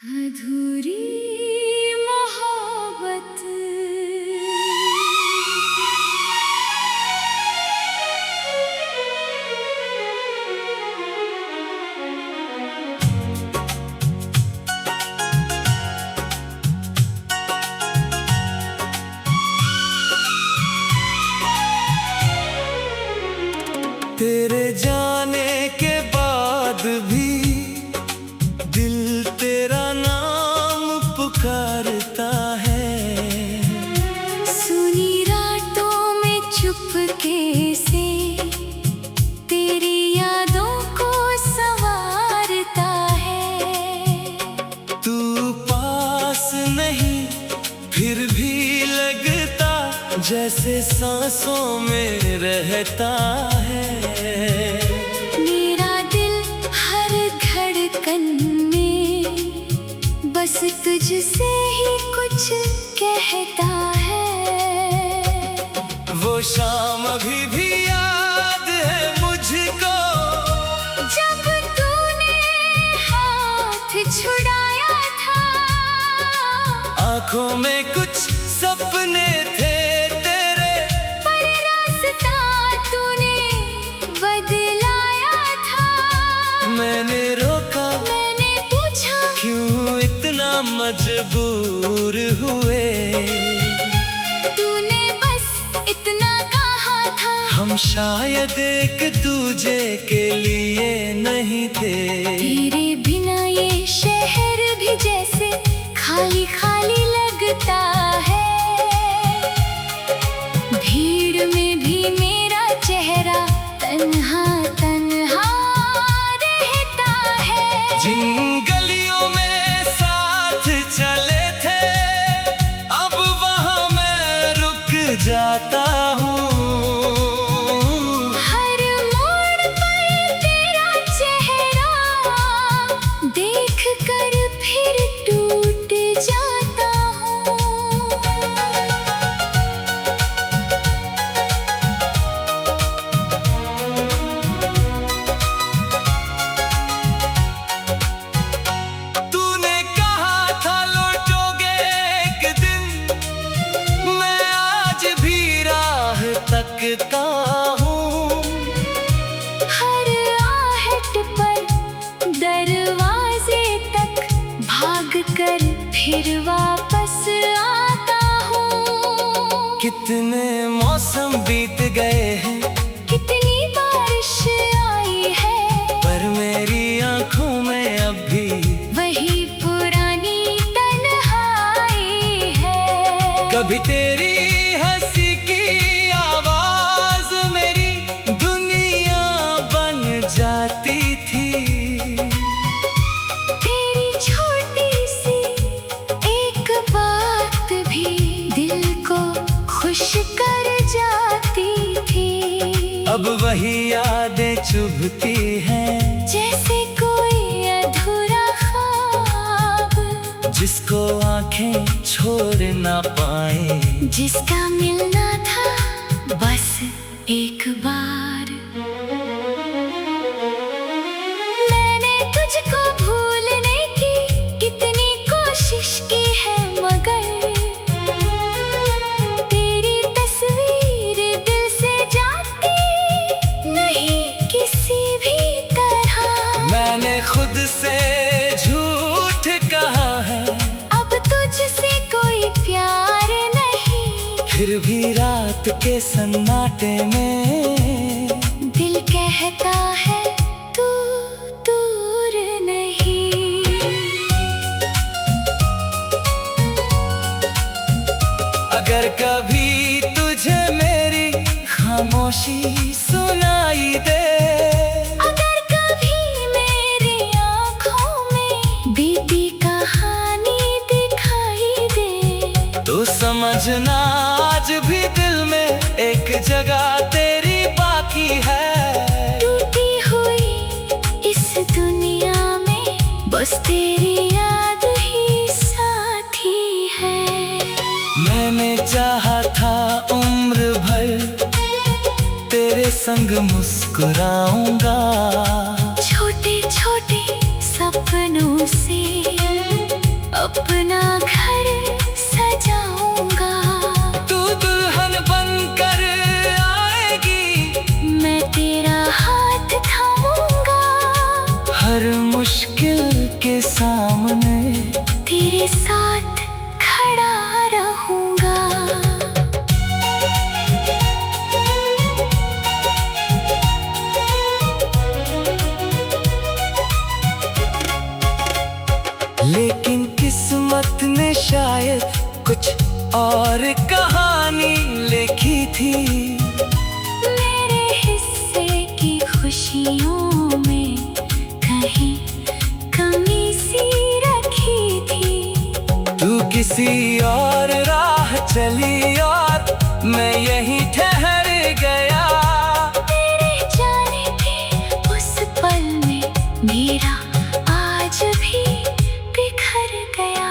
अधूरी मोहब्बत। तेरे जाने के बाद भी दिल तेरा नाम पुकारता है। सुनी रातों में चुपके से तेरी यादों को संवारता है। तू पास नहीं फिर भी लगता जैसे सांसों में रहता है। मेरा दिल हर धड़कन में बस तुझसे ही कुछ कहता है। वो शाम अभी भी याद है मुझको, जब तूने हाथ छुड़ाया था। आंखों में कुछ सपने थे तेरे, पर रास्ता तूने बदलाया था। मैंने रोका, मैंने पूछा क्यों इतना मजबूर हुए। तूने बस इतना कहा था, हम शायद एक दूजे के लिए नहीं थे। तेरे बिना ये शहर भी जैसे खाली खाली लगता है। भीड़ में भी मेरा चेहरा तन्हा तन्हा रहता है। जिन गलियों में साथ चले थे अब वहाँ मैं रुक जाता हूँ। हर मोड़ पर तेरा चेहरा देख कर फिर टूट जाता हूँ। तूने कहा था लौटोगे एक दिन, मैं आज भी राह तकता हूँ। हर आहट पर दरवाजे तक भाग कर फिर वापस आता हूँ। कितने मौसम बीत गए हैं, कितनी बारिश आई है, पर मेरी आंखों में अब भी वही पुरानी तन्हाई है। कभी तेरी हंसी की आवाज मेरी दुनिया बन जाती थी। तेरी छोटी सी एक बात भी दिल को खुश कर जाती थी। अब वही यादें चुभती हैं, जैसे कोई अधूरा ख्वाब, जिसको आंखें छोड़ ना पाए। जिसका मिलना था बस एक बार। मैंने तुझको भूलने की कितनी कोशिश की है, मगर तेरी तस्वीर दिल से जाती नहीं किसी भी तरह। मैंने खुद से झूठ कहा है, अब तुझसे कोई प्यार नहीं। फिर भी रात के सन्नाटे में दिल कहता है तू दूर नहीं। अगर कभी तुझे मेरी खामोशी सुनाई दे, अगर कभी मेरी आँखों में बीती कहानी दिखाई दे, तो समझना आज भी दिल में एक जगह तेरी बाकी है। टूटी हुई इस दुनिया में बस तेरी याद ही साथी है। मैंने चाहा था उम्र भर तेरे संग मुस्कुराऊंगा। छोटे छोटे सपनों से के सामने तेरे साथ खड़ा रहूंगा। लेकिन किस्मत ने शायद कुछ और कहानी लिखी थी। मेरे हिस्से की खुशियों में कहीं कमी सी रखी थी। तू किसी और राह चली और मैं यहीं ठहर गया। तेरे जाने के उस पल में मेरा आज भी बिखर गया।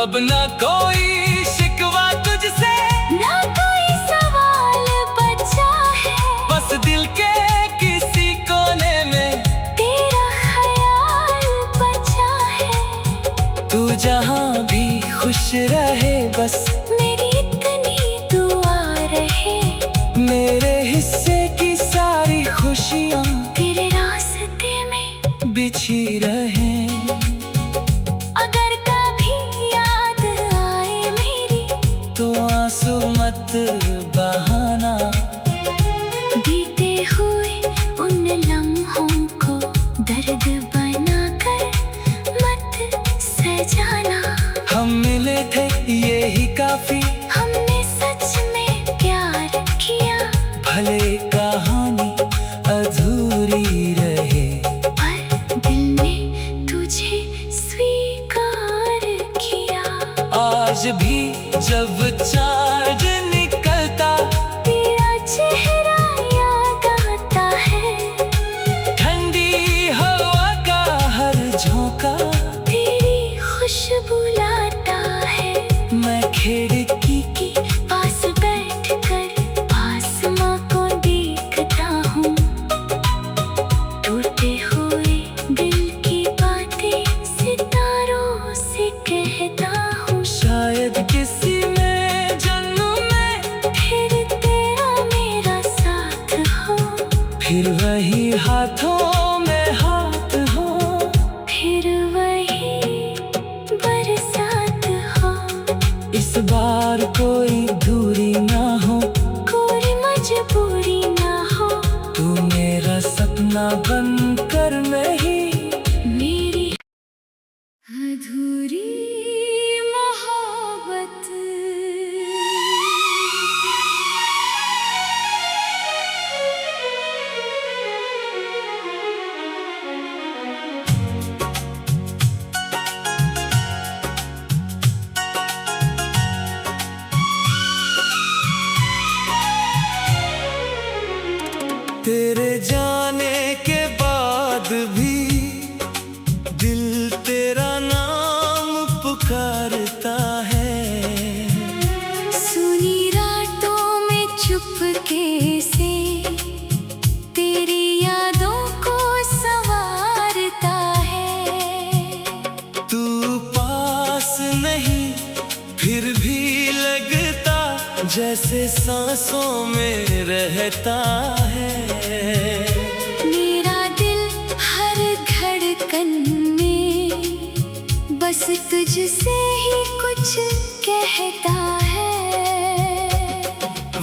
अब ना कोई शिकवा तुझसे, ना कोई सवाल बचा है। बस दिल के किसी कोने में तेरा ख्याल बचा है। तू जहाँ भी खुश रहे, बस मेरी इतनी दुआ रहे। मेरे हिस्से की सारी खुशियाँ तेरे रास्ते में बिछी रहे। अगर कभी याद आए मेरी तो आंसू मत बहाना। बीते हुए उन लम्हों को दर्द बनाकर मत सजाना। हम मिले थे यही काफी, हमने सच में प्यार किया। भले कहानी अधूरी रहे, पर दिल ने तुझे स्वीकार किया। आज भी जब चार्ज निकलता तेरा चेहरा याद आता है। ठंडी हवा का हर झोंका तेरी खुशबू लाता है। मैं खिड़की के पास बैठकर आसमां को देखता हूँ। टूटे हुए दिल की बातें सितारों से कहता हूँ। शायद किसी में जन्म में फिर तेरा मेरा साथ हो। फिर वही हाथों में हाथ हो। फिर वही बरसात हो। इस बार कोई दूरी ना हो, कोई मजबूरी ना हो। तू मेरा सपना बनकर नहीं मेरी अधूरी मोहब्बत। तेरे जाने के बाद भी दिल तेरा नाम पुकारता है। सुनी रातों में चुपके से तेरी यादों को संवारता है। तू पास नहीं फिर भी लगता, जैसे सांसों में रहता है। मेरा दिल हर धड़कन में बस तुझसे ही कुछ कहता है।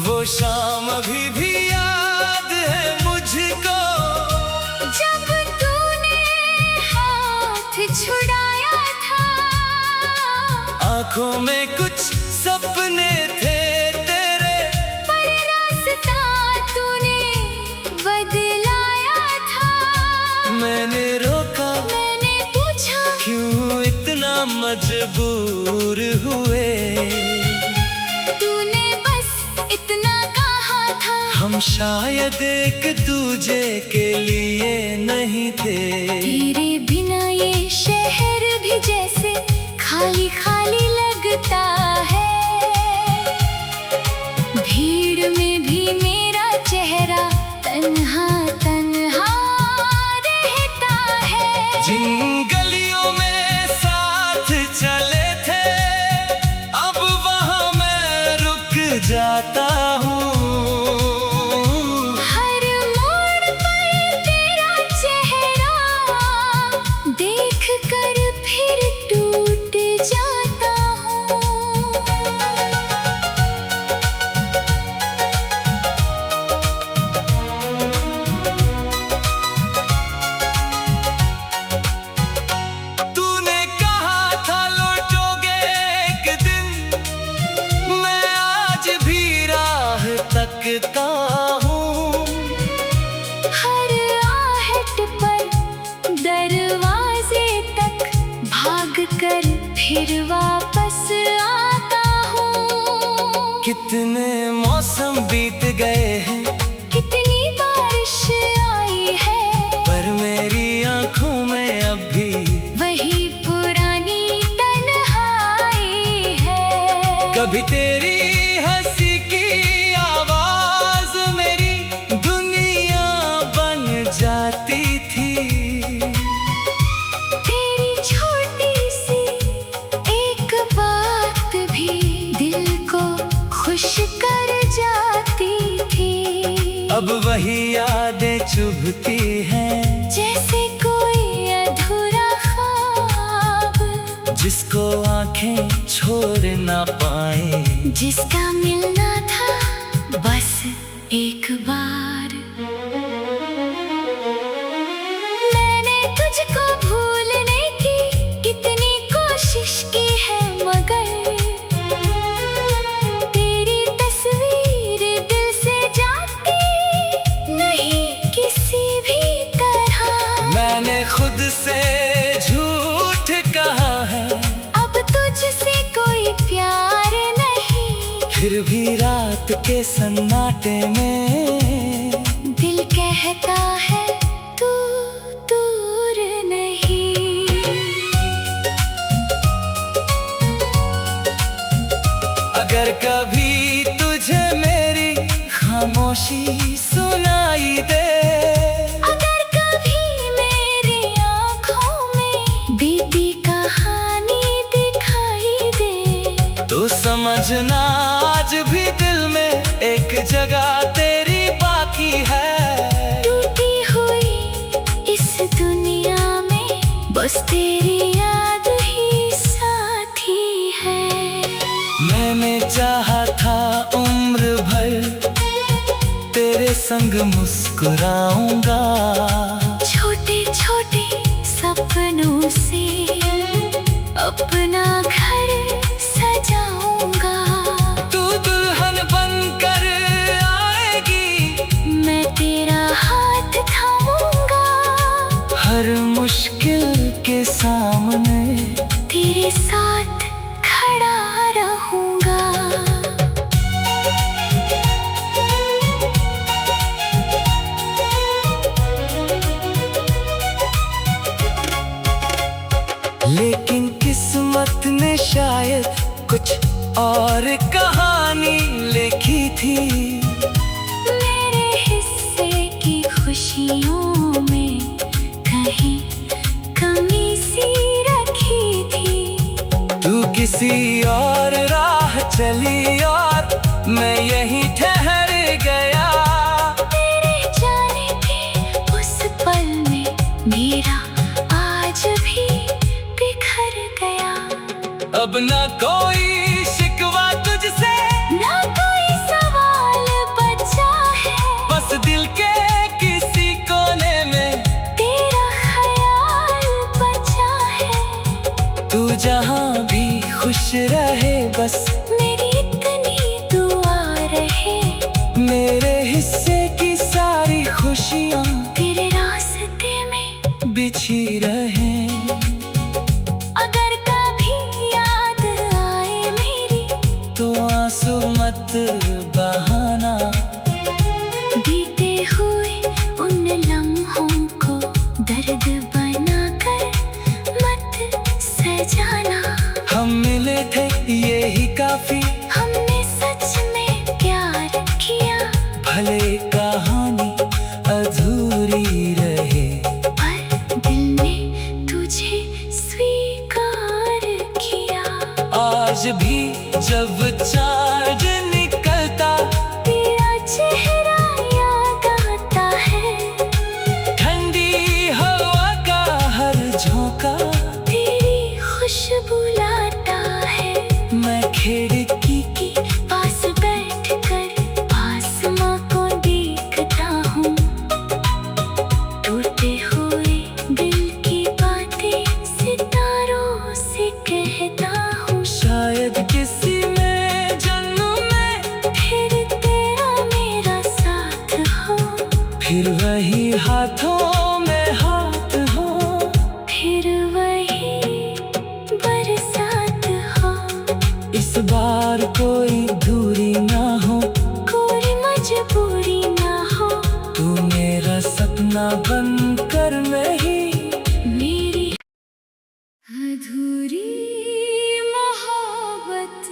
वो शाम अभी भी याद है मुझको, जब तूने हाथ छुड़ाया था। आंखों में कुछ सपने थे तेरे, पर रास्ता तूने बदलाया था। मैंने रोका, मैंने पूछा क्यों इतना मजबूर हुए। तूने बस इतना कहा था। हम शायद एक दूजे के लिए नहीं थे। तेरे बिना ये शहर भी जैसे खाली खाली लगता है। भीड़ में भी मेरा चेहरा तन्हा तन्हा रहता है। जिन गलियों में साथ चले थे, अब वहाँ मैं रुक जाता हूँ। हर मोड़ पर तेरा चेहरा देख कर फिर टूट जाता हूँ। तूने कहा था लौटोगे एक दिन, मैं आज भी राह तकता हूँ। हर आहट पर दरवाजे तक भाग कर फिर वापस आता हूँ। कितने मौसम बीत गए हैं, कितनी बारिश आई है, पर मेरी आंखों में अब भी वही पुरानी तन्हाई है। कभी तेरी हंसी की आवाज मेरी दुनिया बन जाती थी। तेरी छोटी सी एक बात भी दिल को खुश कर जाती थी। अब वही यादें चुभती हैं, जैसे कोई अधूरा ख्वाब, जिसको आंखें छोड़ ना पाए, जिसका मिलना था बस एक बार। मैंने तुझको भूलने की कितनी कोशिश की है, मगर तेरी तस्वीर दिल से जाती नहीं किसी भी तरह। मैंने खुद से झूठ कहा है, अब तुझसे कोई प्यार नहीं, फिर भी रात के सन्नाटे में दिल कहता है तू दूर नहीं। अगर कभी तुझे मेरी खामोशी सुनाई दे, अगर कभी मेरी आँखों में बीती कहानी दिखाई दे, तो समझना आज भी दिल में एक जगह तेरी बाकी है। टूटी हुई इस दुनिया में बस तेरी याद ही साथी है। मैंने चाहा था उम्र भर तेरे संग मुस्कुराऊंगा, छोटे छोटे सपनों से अपना घर सजाऊंगा। तू दुल्हन बनकर आएगी, मैं तेरा हाथ थामूंगा, हर मुश्किल के सामने तेरे साथ खड़ा रहूंगा। लेकिन किस्मत ने शायद कुछ और कहानी लिखी थी। मेरे हिस्से की खुशियों में कहीं कमी सी रखी थी। तू किसी और राह चली और मैं यहीं ठहर गया। तेरे जाने के उस पल में मेरा आज भी बिखर गया। अब ना कोई शिकवा तुझसे, ना कोई सवाल बचा है, बस दिल के किसी कोने में तेरा ख्याल बचा है। तू जहाँ भी खुश रहे, बस मेरी इतनी दुआ रहे, मेरे हिस्से की सारी खुशियाँ तेरे रास्ते में बिछी रहे। अगर कभी याद आए मेरी, तो आंसू मत बहाना, बीते हुए उन लम्हों को दर्द बनाकर मत सजाना। हम मिले थे यही काफी, हमने सच में प्यार किया, भले कहानी अधूरी रहे, पर दिल ने तुझे स्वीकार किया। आज भी जब चाँद निकलता तेरा चेहरा याद आता है, ठंडी हवा का हर झोंका खुशबू लाता है। मैं खिड़की के पास बैठकर आसमां को देखता हूँ, टूटे हुए दिल की बातें सितारों से कहता हूँ। शायद किसी में जन्म में फिर तेरा मेरा साथ हो, फिर वही हाथों में हाथ हो, फिर वही बरसात हो। इस बार कोई दूरी ना हो, कोई मजबूरी ना हो, तू मेरा सपना बनकर नहीं मेरी अधूरी मोहब्बत।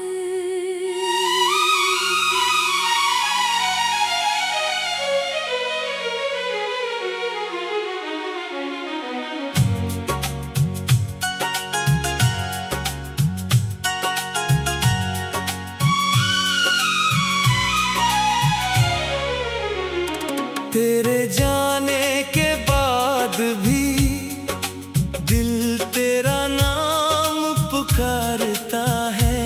तेरे जाने के बाद भी दिल तेरा नाम पुकारता है।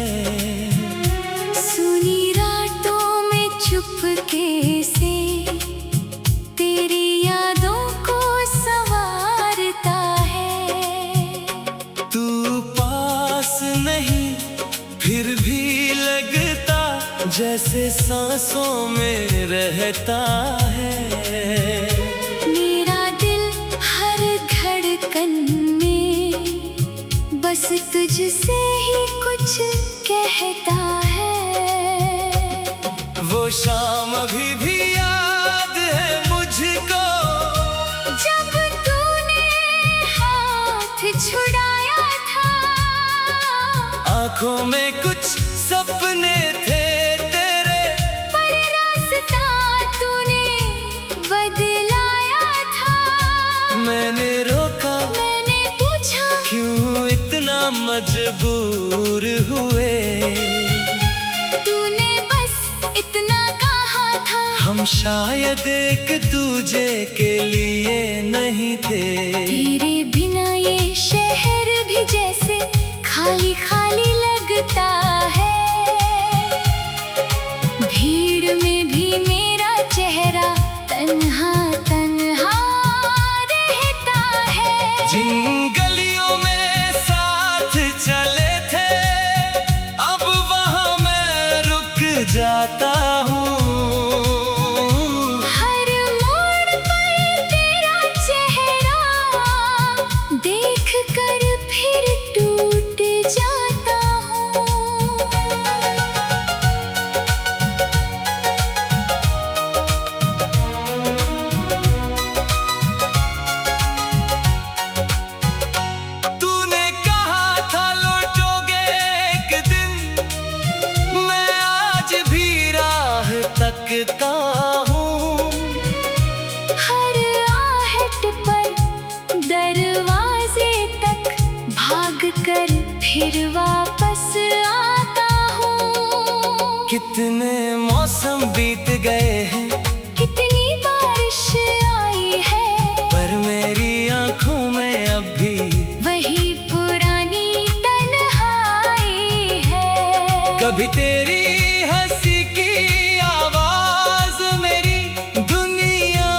सुनी रातों में चुपके से तेरी यादों को संवारता है। तू पास नहीं फिर भी लगता, जैसे सांसों में रहता है। मेरा दिल हर धड़कन में बस तुझसे ही कुछ कहता है। वो शाम अभी भी याद है मुझको, जब तूने हाथ छुड़ाया था, आंखों में कुछ सपने थे तेरे, पर रास्ता तूने बदलाया था। मैंने रोका, मैंने पूछा क्यों इतना मजबूर हुए। तूने बस इतना कहा था, हम शायद एक दूजे के लिए नहीं थे। तेरे बिना ये शहर भी जैसे खाली खाली लगता है। भीड़ में भी मेरा चेहरा तन्हा तन्हा रहता है। जिन गलियों में साथ चले थे, अब वहाँ मैं रुक जाता हूँ। हर मोड़ पर तेरा चेहरा देख कर फिर टूट जाता हूँ। तूने कहा था लौटोगे एक दिन, मैं आज भी राह तकता हूँ। हर आहट पर दरवाजे तक भाग कर फिर वापस आता हूँ। कितने मौसम बीत गए हैं, कितनी बारिश आई है, पर मेरी आंखों में अब भी वही पुरानी तन्हाई है। कभी तेरी हंसी की आवाज मेरी दुनिया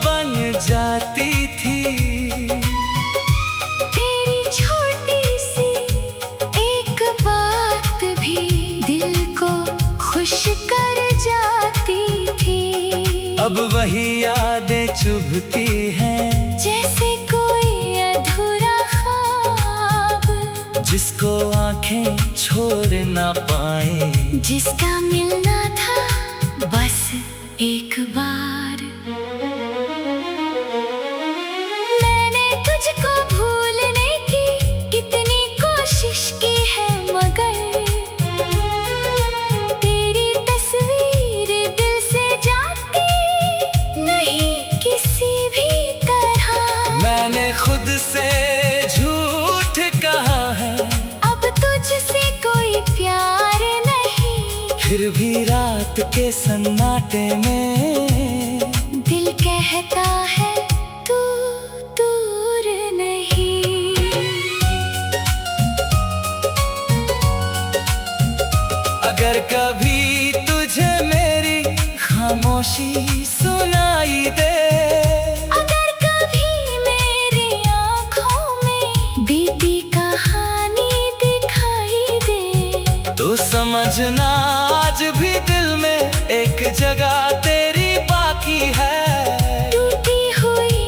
बन जाती थी। तेरी छोटी सी एक बात भी दिल को खुश कर जाती थी। अब वही यादें चुभती हैं, जैसे कोई अधूरा ख्वाब, जिसको आंखें छोड़ ना पाए। जिसका मिलना था बस एक बार। मैंने तुझको भूलने की कितनी कोशिश की है, मगर तेरी तस्वीर दिल से जाती नहीं किसी भी तरह। मैंने खुद से झूठ कहा है, अब तुझसे कोई प्यार नहीं, फिर भी रात के सन्नाटे में दिल कहता है तू दूर नहीं। अगर कभी तुझे मेरी खामोशी सुनाई दे, अगर कभी मेरी आँखों में बीती कहानी दिखाई दे, तो समझना आज भी दिल में एक जगह तेरी बाकी है। टूटी हुई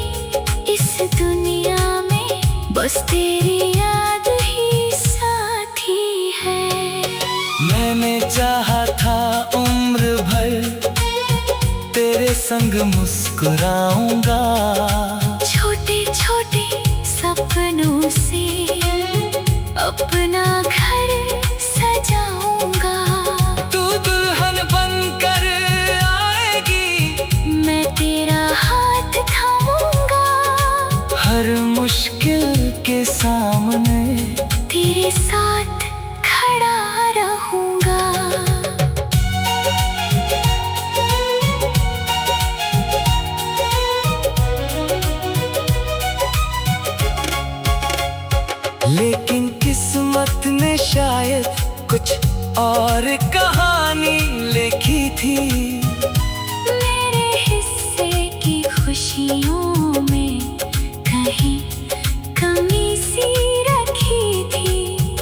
इस दुनिया में बस तेरी याद ही साथी है। मैंने चाहा था उम्र भर तेरे संग मुस्कुराऊंगा, छोटे छोटे सपनों से अपना घर सजाऊंगा। तू दुल्हन बनकर आएगी, मैं तेरा हाथ थामूंगा, हर मुश्किल के सामने तेरे साथ खड़ा रहूंगा। लेकिन किस्मत ने शायद कुछ और कहानी लिखी थी। मेरे हिस्से की खुशियों में कहीं कमी सी रखी थी।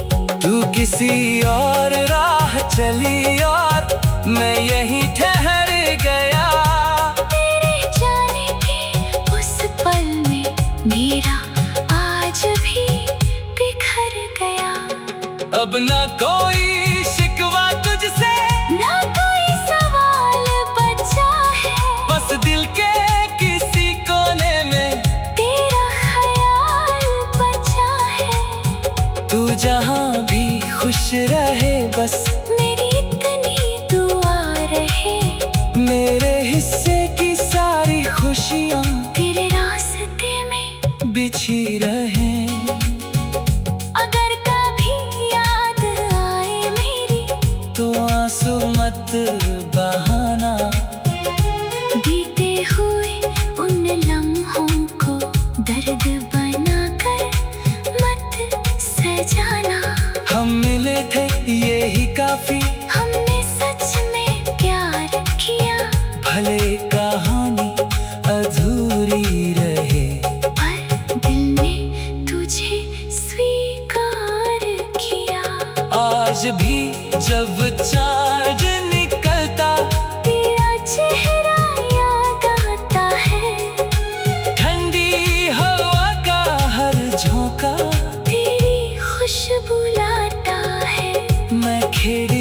तू किसी और राह चली और मैं यहीं ठहर गया। तेरे जाने के उस पल में मेरा आज भी बिखर गया। अब ना कोई शिकवा तुझसे, ना कोई सवाल बचा है, बस दिल के किसी कोने में तेरा ख्याल बचा है। तू जहाँ भी खुश रहे, बस मेरी इतनी दुआ रहे, मेरे हिस्से की सारी खुशियाँ तेरे रास्ते में बिछी रहे। अगर कभी याद आए मेरी, तो आंसू मत बहाना, बीते हुए उन लम्हों को दर्द बनाकर मत सजाना। हम मिले थे यही काफी, हमने सच में प्यार किया, भले कहानी अधूरी रहे, पर दिल ने तुझे स्वीकार किया। आज भी जब चार्ज निकलता तेरा चेहरा याद आता है, ठंडी हवा का हर झोंका तेरी खुशबू लाता है। मैं खेड़ी